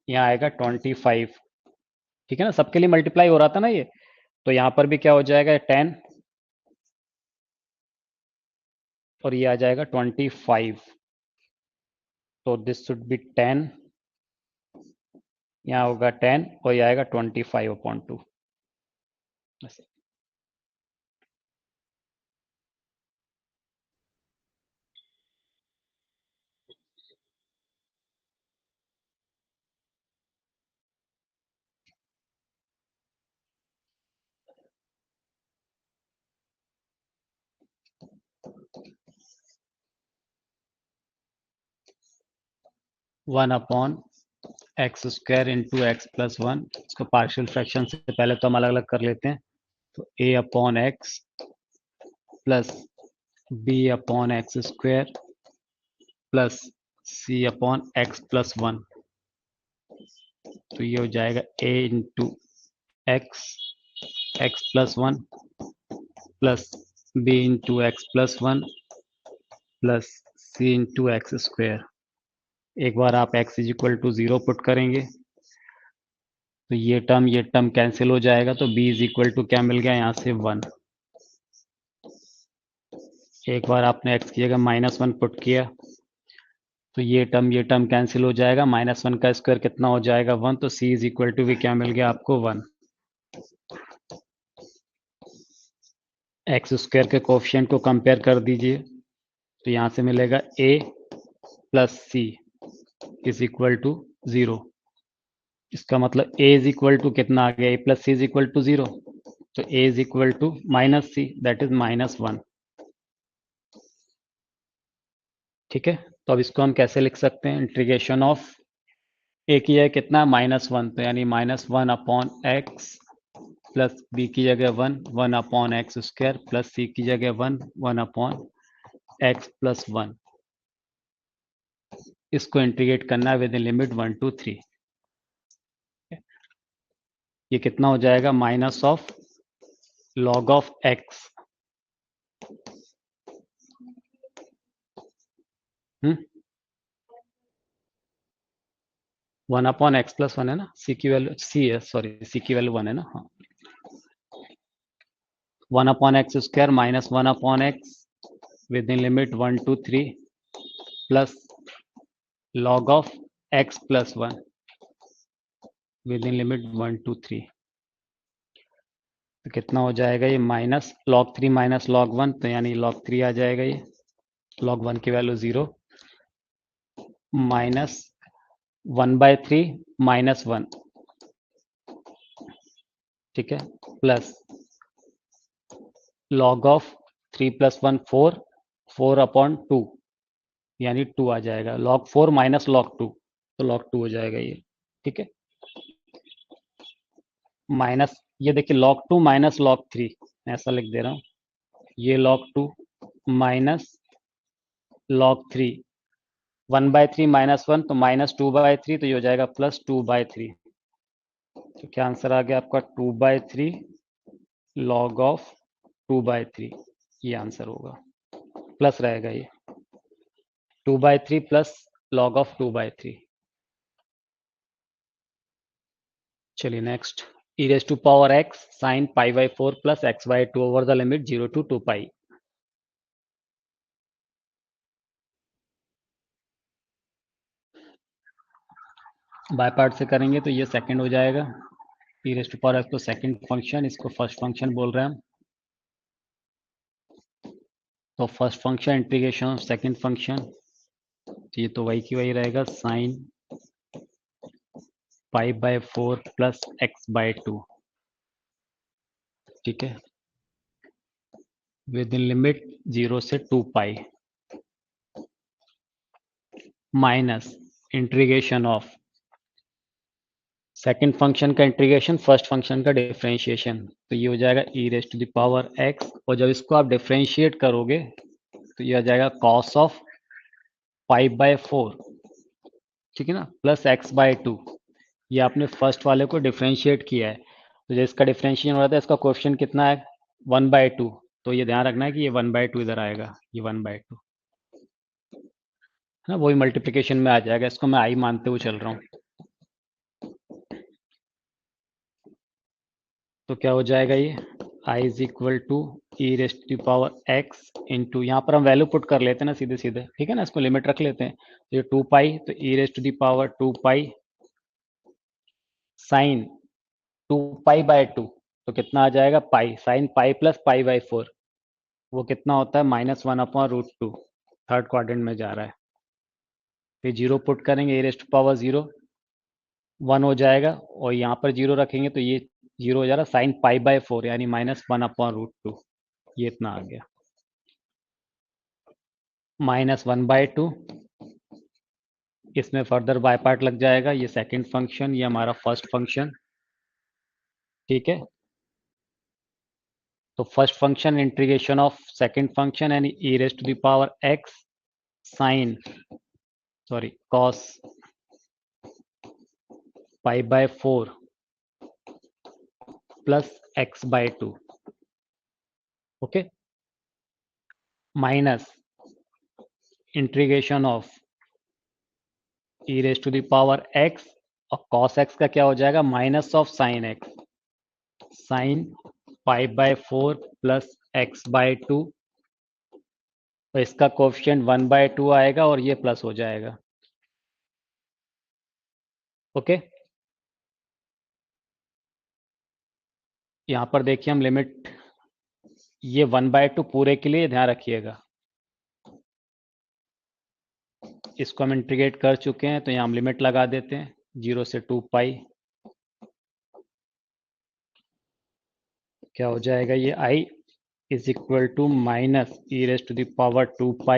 यहाँ आएगा 25, ठीक है ना, सबके लिए मल्टीप्लाई हो रहा था ना ये, तो यहाँ पर भी क्या हो जाएगा 10 और ये आ जाएगा 25, तो दिस शुड बी 10, यहाँ होगा 10 और ये आएगा 25/2। 1/x² इंटू x प्लस 1, इसको पार्शियल फ्रैक्शन से पहले तो हम अलग अलग कर लेते हैं, तो a/x plus b/x² plus c/x plus 1, तो ये हो जाएगा a into x, x plus 1 plus b into x plus 1 plus c into x²। एक बार आप x is equal to 0 put करेंगे तो ये टर्म कैंसिल हो जाएगा, तो b इज इक्वल टू क्या मिल गया यहाँ से 1। एक बार आपने x की जगह -1 पुट किया तो ये टर्म कैंसिल हो जाएगा, -1 का स्क्वायर कितना हो जाएगा 1, तो c इज इक्वल टू भी क्या मिल गया आपको 1। x² के कोफिशिएंट को कंपेयर कर दीजिए, तो यहाँ से मिलेगा a plus c is equal to 0, इसका मतलब a इज इक्वल टू कितना आ गया, a plus c is equal to 0, तो a is equal to minus c, that is -1, ठीक है। तो अब इसको हम कैसे लिख सकते हैं, इंटीग्रेशन ऑफ a की जगह कितना -1, तो यानी -1/x प्लस b की जगह 1/x² प्लस c की जगह 1/x प्लस 1, इसको इंटीग्रेट करना है विद इन लिमिट 1 to 3। ये कितना हो जाएगा minus of log of x, 1/x plus 1 है ना, c की वैल्यू c है, सॉरी c की वैल्यू 1 है ना, हाँ, 1/x² minus 1/x with in limit 1 to 3 plus log of x plus 1 with in limit 1 to 3, तो कितना हो जाएगा ये माइनस log 3 माइनस log 1, तो यानी log 3 आ जाएगा, ये log 1 की वैल्यू 0 माइनस 1/3 -1, ठीक है, प्लस log ऑफ 3 प्लस 1 4, 4/2 यानी 2 आ जाएगा, log 4 माइनस log 2, तो log 2 हो जाएगा ये, ठीक है। माइनस ये देखिए log 2 माइनस log 3, ऐसा लिख दे रहा हूँ, ये log 2 माइनस log 3, 1/3 -1 तो -2/3, तो ये हो जाएगा +2/3। तो क्या आंसर आ गया आपका? 2/3 log ऑफ 2/3, ये आंसर होगा। प्लस रहेगा ये 2/3 प्लस log ऑफ 2/3। चलिए next, e raised to power x sin π/4 plus x/2 over the limit 0 to 2π। By part से करेंगे तो ये सेकंड हो जाएगा। e raised to power x तो सेकंड फंक्शन, इसको फर्स्ट फंक्शन बोल रहे हैं हम। तो first function integration of second function, ये तो वही की वही रहेगा, साइन π/4 प्लस x/2। ठीक है, विद इन लिमिट 0 से 2π minus integration of second function का इंटीग्रेशन, फर्स्ट फंक्शन का डिफरेंशिएशन। तो ये हो जाएगा e raised to the power x, और जब इसको आप डिफरेंशिएट करोगे तो ये हो जाएगा cos ऑफ π/4, ठीक है ना, प्लस x/2। ये आपने फर्स्ट वाले को डिफरेंशिएट किया है, तो जो इसका डिफरेंशिएशन हो रहा था, इसका कोएफिशिएंट कितना है? 1/2। तो ये ध्यान रखना है कि ये 1/2 इधर आएगा, ये 1/2 है ना, वही मल्टीप्लिकेशन में आ जाएगा। इसको मैं आई मानते हुए चल रहा हूँ। तो क्या हो जाएगा ये? i is equal to e raise to power x into, यहाँ पर हम वैल्यू पुट कर लेते हैं ना सीधे सीधे, ठीक है ना, इसको लिमिट रख लेते हैं। तो ये 2π, तो ई रेस्ट टू पावर 2π साइन 2π/2, तो कितना आ जाएगा? पाई, साइन पाई प्लस π/4, वो कितना होता है? -1/√2, थर्ड क्वाड्रेंट में जा रहा है। फिर जीरो पुट करेंगे, ई रेस्ट टू पावर 0 1 हो जाएगा, और यहाँ पर जीरो रखेंगे तो ये जीरो हो जा रहा, साइन π/4 यानी -1/√2, ये इतना आ गया। -1/2, इसमें फर्दर बाय पार्ट लग जाएगा, ये सेकंड फंक्शन, ये हमारा फर्स्ट फंक्शन, ठीक है। तो first function integration of second function and E raise to the power x sine, sorry, cos π/4 plus x/2, okay, minus integration of E raise to the power x, और cos x का क्या हो जाएगा? Minus of sine x, sine π/4 plus x/2, तो इसका coefficient 1/2 आएगा और ये प्लस हो जाएगा, ओके। यहाँ पर देखिए हम लिमिट, ये 1/2 पूरे के लिए ध्यान रखिएगा, इसको हम इंटीग्रेट कर चुके हैं, तो यहाँ हम लिमिट लगा देते हैं 0 से 2π। क्या हो जाएगा ये? i is equal to minus E raise to the power 2π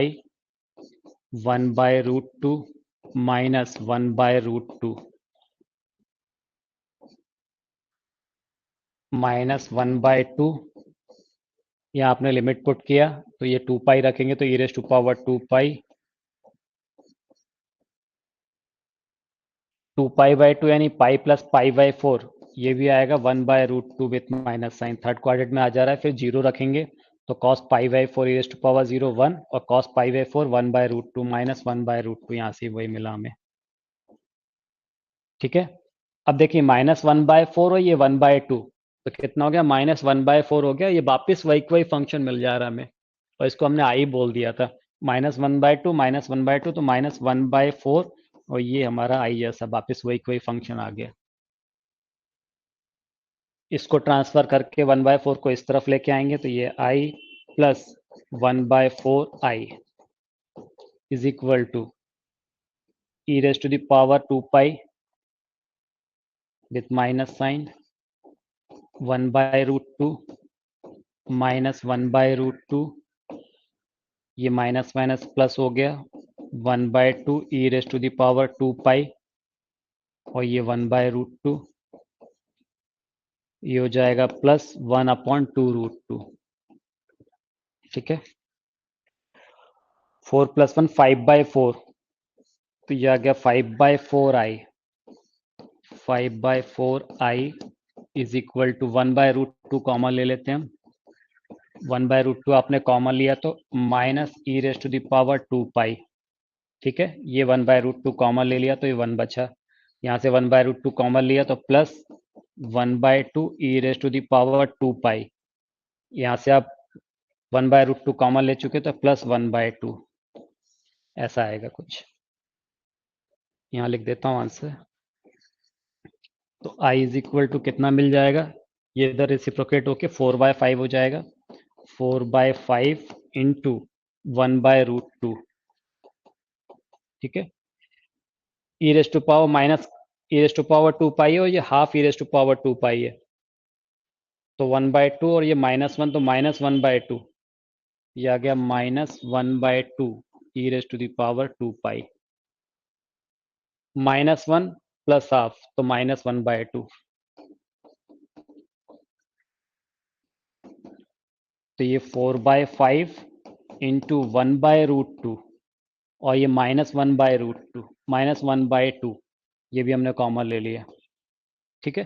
1/√2 minus 1/√2 minus 1/2। यहाँ आपने लिमिट पुट किया तो ये 2π रखेंगे, तो ई रेज टू पावर 2π 2π/2 यानी पाई प्लस π/4, ये भी आएगा 1/√2 with minus sign, third quadrant में आ जा रहा है। फिर जीरो रखेंगे तो cos π/4 E raise to power 0 1, और cos π/4 1/√2 माइनस 1/√2, यहाँ से वही मिला हमें, ठीक है। अब देखिए -1/4 और ये 1/2, तो कितना हो गया? -1/4 हो गया, ये वापिस वही वही फंक्शन मिल जा रहा है हमें, और इसको हमने आई बोल दिया था। -1/2 -1/2 तो -1/4, और ये हमारा आई जैसा वापिस वही वही फंक्शन आ गया। इसको ट्रांसफर करके 1/4 को इस तरफ लेके आएंगे, तो ये i plus 1/4i is equal to E raise to the power 2π with minus sine 1/√2 minus 1/√2, ये माइनस माइनस प्लस हो गया, 1/2 E raise to the power 2π, और ये 1/√2, ये हो जाएगा प्लस 1/2√2। ठीक है, 4 + 1 5/4, तो यह आ गया 5/4i, 5/4i is equal to 1/√2 common ले लेते हैं हम, 1/√2 आपने कॉमन लिया तो -e⁻²π, ठीक है, ये 1/√2 कॉमन ले लिया तो ये 1 बचा, यहाँ से 1/√2 कॉमन लिया तो प्लस 1/2 e⁻²π, यहाँ से आप 1/√2 कॉमन ले चुके तो प्लस 1/2, ऐसा आएगा कुछ, यहाँ लिख देता हूँ आंसर। तो i इज इक्वल टू कितना मिल जाएगा, ये इधर रेसिप्रोकेट होके 4/5 हो जाएगा, 4/5 इंटू 1/√2, ठीक है, e⁻²π है और ये हाफ e⁻²π है, तो 1/2 और ये -1 तो -1/2, ये आ गया -1/2 e⁻²π, -1 प्लस हाफ तो -1/2, तो ये 4/5 इंटू 1/√2 और ये -1/√2 -1/2, ये भी हमने कॉमन ले लिया, ठीक है,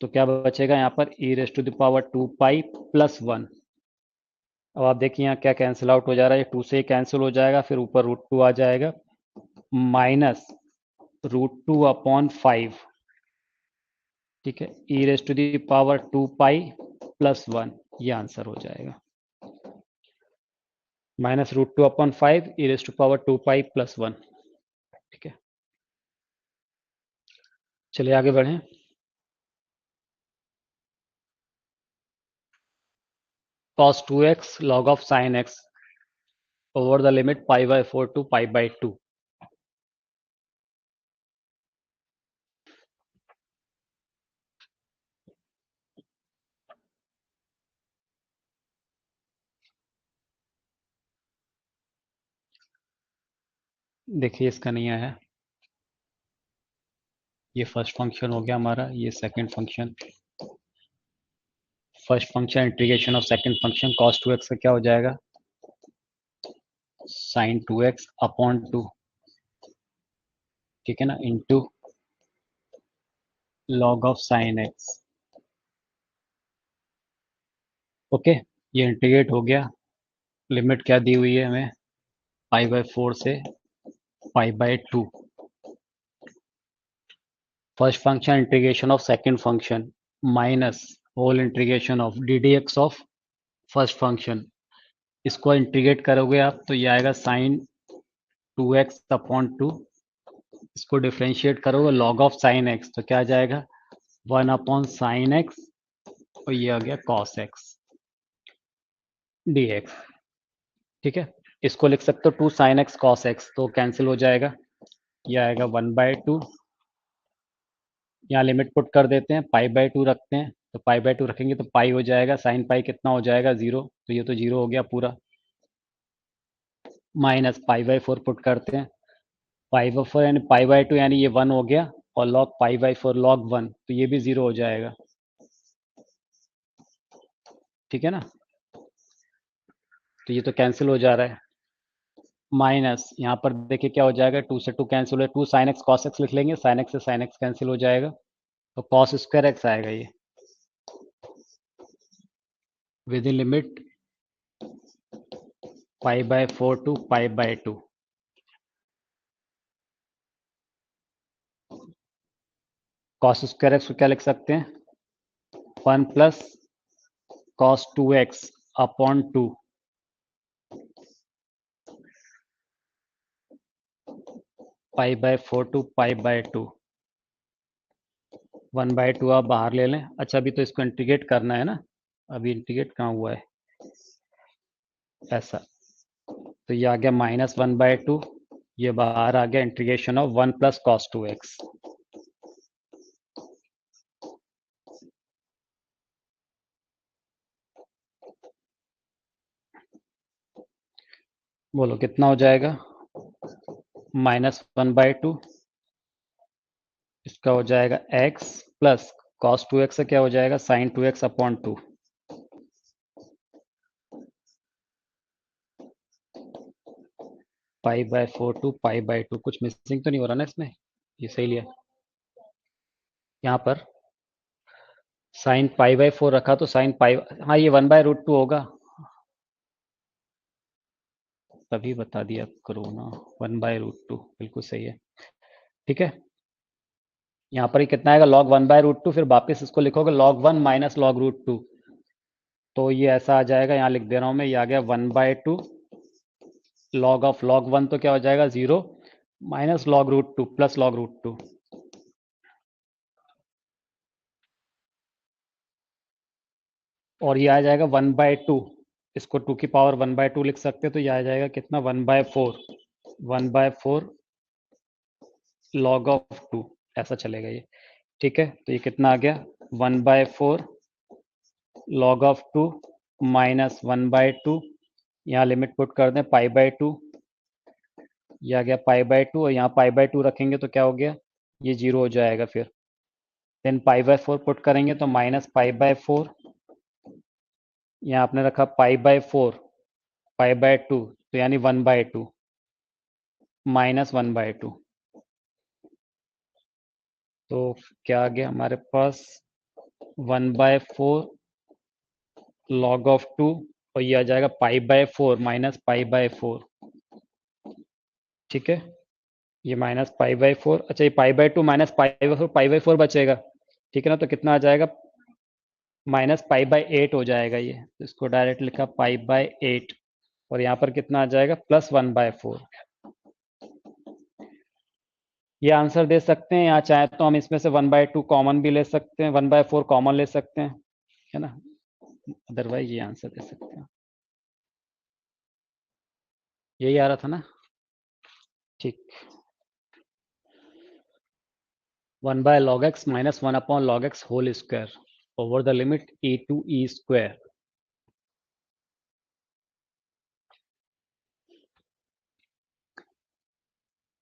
तो क्या बचेगा यहाँ पर e⁻² प्लस 1। अब आप देखिए यहाँ क्या कैंसिल आउट हो जा रहा है, ये 2 से ही कैंसिल हो जाएगा, फिर ऊपर √2 आ जाएगा, -√2/5, ठीक है, e⁻² प्लस 1, ये आंसर हो जाएगा, -√2/5 e⁻² प्लस 1, ठीक है। चलिए आगे बढ़ें। cos 2x log of sin x over the limit π/4 to π/2। देखिए इसका नहीं आया, ये फर्स्ट फंक्शन हो गया हमारा, ये second function, first function integration of second function cos 2x का क्या हो जाएगा, sin 2x अपॉन 2, ठीक है ना, into log of sin x, okay, ये इंटीग्रेट हो गया, लिमिट क्या दी हुई है हमें, π/4 से π/2, first function integration of second function minus whole integration of ddx of first function, इसको इंटीग्रेट करोगे आप तो ये आएगा sin 2x अपॉन 2, इसको डिफ्रेंशिएट करोगे log ऑफ sin x तो क्या आ जाएगा 1/sin x और ये आ गया cos x dx, ठीक है, इसको लिख सकते हो 2 sin x cos x, तो कैंसिल हो जाएगा, ये आएगा 1/2, यहाँ लिमिट पुट कर देते हैं, π/2 रखते हैं, तो π/2 रखेंगे तो पाई हो जाएगा, sin पाई कितना हो जाएगा 0, तो ये तो 0 हो गया पूरा, माइनस π/4 पुट करते हैं, π/4 यानी π/2 यानी ये 1 हो गया, और log π/4 log 1 तो ये भी 0 हो जाएगा, ठीक है ना, तो ये तो कैंसिल हो जा रहा है, माइनस यहाँ पर देखिए क्या हो जाएगा, 2 से 2 कैंसिल हो, 2 sin x cos x लिख लेंगे, sin x से sin x कैंसिल हो जाएगा, तो cos स्क्वायर x आएगा ये, with in limit π/4 to π/2, cos square x को क्या लिख सकते हैं, 1 plus cos 2x upon 2, π/4 to π/2, 1/2 आप बाहर ले लें, अच्छा अभी तो इसको इंटीग्रेट करना है ना, अभी इंटीग्रेट कहाँ हुआ है, ऐसा, तो ये आ गया -1/2, ये बाहर आ गया, integration of 1 plus cos 2x, बोलो कितना हो जाएगा, -1/2, इसका हो जाएगा x प्लस cos 2x से क्या हो जाएगा sin 2x अपॉन 2, π/4 टू π/2, कुछ मिसिंग तो नहीं हो रहा ना इसमें? ये सही लिया। यहाँ पर साइन π/4 रखा तो साइन पाई, हाँ ये 1/√2 होगा, तभी बता दिया करो ना, 1/√2 बिल्कुल सही है। ठीक है, यहाँ पर ही कितना आएगा, log 1/√2, फिर वापस इसको लिखोगे log 1 माइनस log√2, तो ये ऐसा आ जाएगा, यहाँ लिख दे रहा हूँ मैं, ये आ गया 1/2 log ऑफ log 1, तो क्या हो जाएगा 0 माइनस log√2 प्लस log√2, और ये आ जाएगा 1/2, इसको 2 की पावर 1/2 लिख सकते हैं, तो ये आ जाएगा कितना 1/4 log ऑफ 2, ऐसा चलेगा ये। ठीक है, तो ये कितना आ गया 1/4 log ऑफ 2 माइनस 1/2, यहाँ लिमिट पुट कर दें π/2, ये आ गया π/2, और यहाँ π/2 रखेंगे तो क्या हो गया, ये 0 हो जाएगा, फिर देन π/4 पुट करेंगे तो माइनस π/4, यहाँ आपने रखा π/4 π/2, तो यानी 1/2 माइनस 1/2, तो क्या आ गया हमारे पास 1/4 log ऑफ 2, और ये आ जाएगा π/4 माइनस π/4। ठीक है, ये माइनस π/4, अच्छा ये π/2 माइनस π/4 बचेगा, ठीक है ना, तो कितना आ जाएगा माइनस π/8 हो जाएगा ये, तो इसको डायरेक्ट लिखा π/8, और यहाँ पर कितना आ जाएगा प्लस 1/4। ये आंसर दे सकते हैं, या चाहे तो हम इसमें से 1/2 कॉमन भी ले सकते हैं, 1/4 कॉमन ले सकते हैं, है ना, अदरवाइज ये आंसर दे सकते हैं। यही आ रहा था ना, ठीक। 1/log x minus 1/log x whole square over the limit e to e square.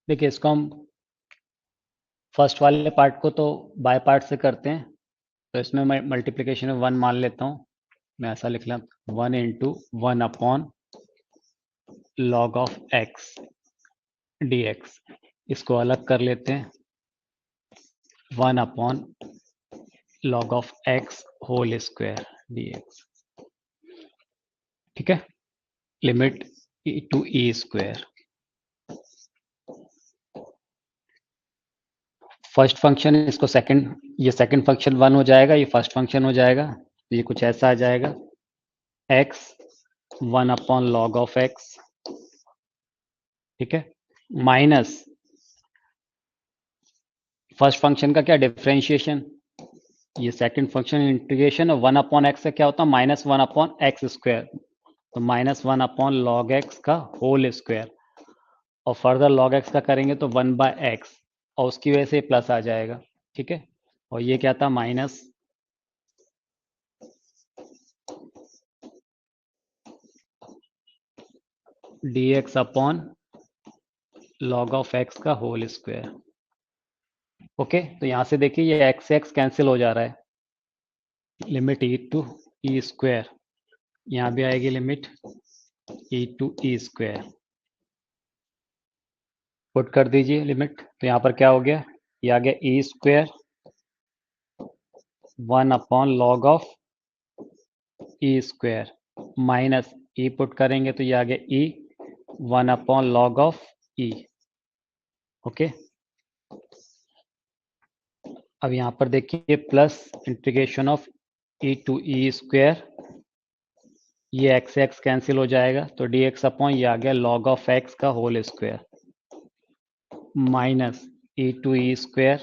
देखिए इसको हम फर्स्ट वाले पार्ट को तो बाय पार्ट से करते हैं, तो इसमें मैं मल्टीप्लिकेशन में 1 मान लेता हूँ, मैं ऐसा लिख लें 1 into 1/log of x dx, इसको अलग कर लेते हैं 1/log of x whole square dx। ठीक है, limit e to e square. First function इसको सेकंड, ये सेकंड फंक्शन 1 हो जाएगा, ये फर्स्ट फंक्शन हो जाएगा, तो ये कुछ ऐसा आ जाएगा x 1/log ऑफ x, ठीक है, माइनस फर्स्ट फंक्शन का क्या डिफरेंशिएशन, ये सेकंड फंक्शन इंटीग्रेशन, और 1/x से क्या होता है माइनस 1/x स्क्वायर, तो माइनस 1/log x का होल स्क्वायर, और फर्दर log x का करेंगे तो 1/x, और उसकी वजह से प्लस आ जाएगा। ठीक है, और ये क्या था minus dx upon log of x का होल स्क्वायर। ओके, तो यहां से देखिए ये x से x कैंसिल हो जा रहा है, limit e to e square, यहाँ भी आएगी limit e to e square, put कर दीजिए लिमिट, तो यहाँ पर क्या हो गया, ये आ गया e square 1/log of e square, minus e put करेंगे तो ये आ गया e 1/log of e। Okay, अब यहाँ पर देखिए plus integration of e to e square, ये x से x कैंसिल हो जाएगा, तो dx अपॉन ये आ गया log ऑफ x का whole square, minus e to e square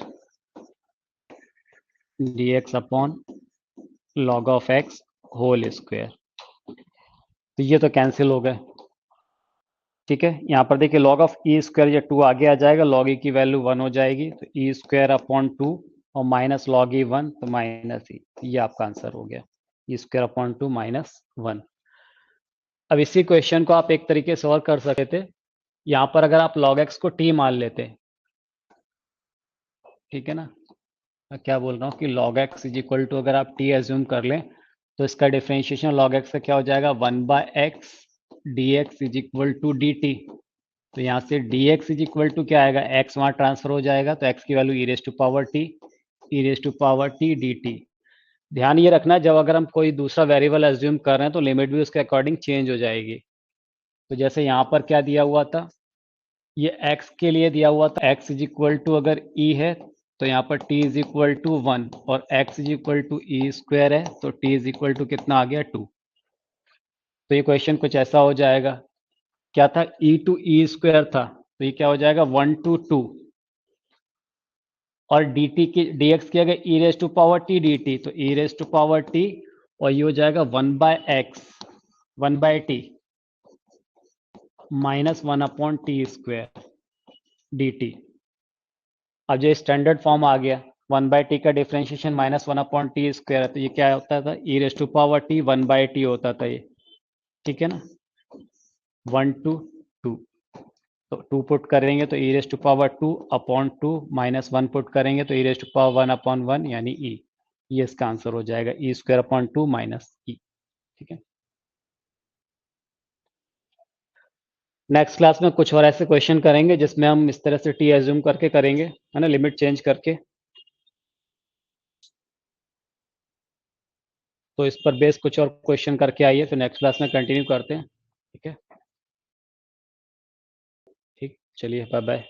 dx upon log of x whole square, तो ये तो कैंसिल हो गए। ठीक है, यहाँ पर देखिए log ऑफ e स्क्वायर, ये 2 आगे आ जाएगा, log e की वैल्यू 1 हो जाएगी, तो e स्क्वायर अपॉन 2 और माइनस log e 1, तो माइनस e, ये आपका आंसर हो गया, e स्क्वायर अपॉन 2 माइनस 1। अब इसी क्वेश्चन को आप एक तरीके से और कर सकते थे, यहाँ पर अगर आप log x को t मान लेते, ठीक है ना, मैं क्या बोल रहा हूँ कि log x is equal to, अगर आप t एज्यूम कर लें तो इसका डिफरेंशिएशन log x का क्या हो जाएगा 1/x dx is equal to dt, तो यहाँ से dx इज इक्वल टू क्या आएगा, x वहाँ ट्रांसफर हो जाएगा तो x की value e raise to power t d t. ध्यान ये रखना जब अगर हम कोई दूसरा वेरिएबल एज्यूम कर रहे हैं तो लिमिट भी उसके अकॉर्डिंग चेंज हो जाएगी। तो जैसे यहाँ पर क्या दिया हुआ था, ये x के लिए दिया हुआ था x इज इक्वल टू अगर e है तो यहाँ पर t इज इक्वल टू 1 और x is equal to e square है तो t इज इक्वल टू कितना आ गया 2। तो ये क्वेश्चन कुछ ऐसा हो जाएगा, क्या था e टू ई स्क्वायर था तो ये क्या हो जाएगा 1 टू 2 और dt की dx की अगर e raise to power t dt तो e raise to power t और ये हो जाएगा 1 by x 1 by t minus 1 upon t square d t. अब जो स्टैंडर्ड फॉर्म आ गया 1 बाय टी का differentiation minus 1 upon t square है तो ये क्या होता था e raise to power t 1 by t होता था ये, ठीक है ना, 1 टू 2। तो 2 पुट करेंगे तो e raise to power 2 upon 2 minus 1 put करेंगे तो e raise to power 1 upon 1 यानी ई। ये इसका आंसर हो जाएगा e square upon 2 minus e, ठीक है। नेक्स्ट क्लास में कुछ और ऐसे क्वेश्चन करेंगे जिसमें हम इस तरह से टी एज्यूम करके करेंगे, है ना, लिमिट चेंज करके। तो इस पर बेस कुछ और क्वेश्चन करके आइए, फिर नेक्स्ट क्लास में कंटिन्यू करते हैं, ठीक है। ठीक, चलिए बाय बाय।